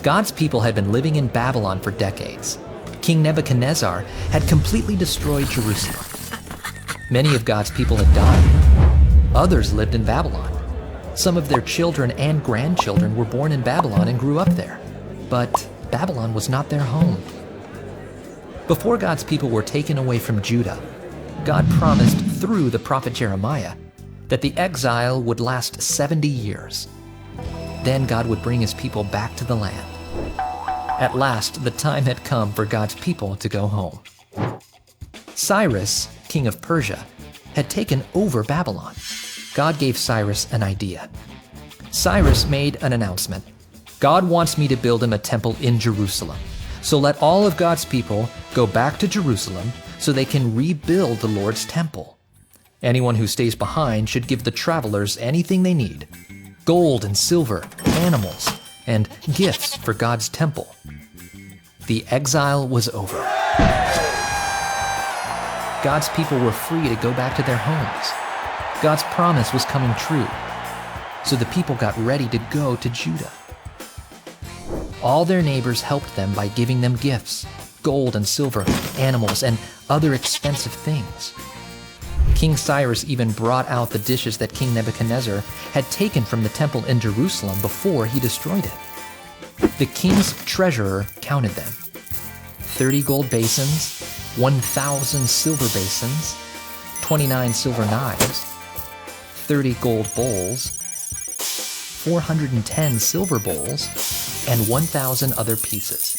God's people had been living in Babylon for decades. King Nebuchadnezzar had completely destroyed Jerusalem. Many of God's people had died. Others lived in Babylon. Some of their children and grandchildren were born in Babylon and grew up there. But Babylon was not their home. Before God's people were taken away from Judah, God promised through the prophet Jeremiah that the exile would last 70 years. Then God would bring his people back to the land. At last, the time had come for God's people to go home. Cyrus, king of Persia, had taken over Babylon. God gave Cyrus an idea. Cyrus made an announcement. God wants me to build him a temple in Jerusalem. So let all of God's people go back to Jerusalem so they can rebuild the Lord's temple. Anyone who stays behind should give the travelers anything they need: gold and silver, animals, and gifts for God's temple. The exile was over. God's people were free to go back to their homes. God's promise was coming true. So the people got ready to go to Judah. All their neighbors helped them by giving them gifts: gold and silver, animals, and other expensive things. King Cyrus even brought out the dishes that King Nebuchadnezzar had taken from the temple in Jerusalem before he destroyed it. The king's treasurer counted them: 30 gold basins, 1,000 silver basins, 29 silver knives, 30 gold bowls, 410 silver bowls, and 1,000 other pieces.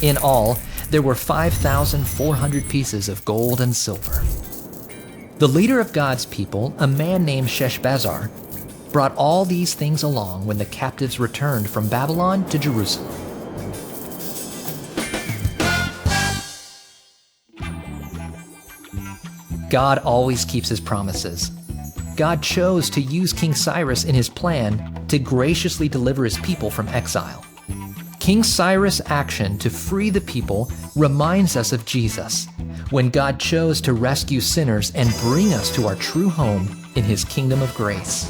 In all, there were 5,400 pieces of gold and silver. The leader of God's people, a man named Sheshbazzar, brought all these things along when the captives returned from Babylon to Jerusalem. God always keeps his promises. God chose to use King Cyrus in his plan to graciously deliver his people from exile. King Cyrus' action to free the people reminds us of Jesus, when God chose to rescue sinners and bring us to our true home in his kingdom of grace.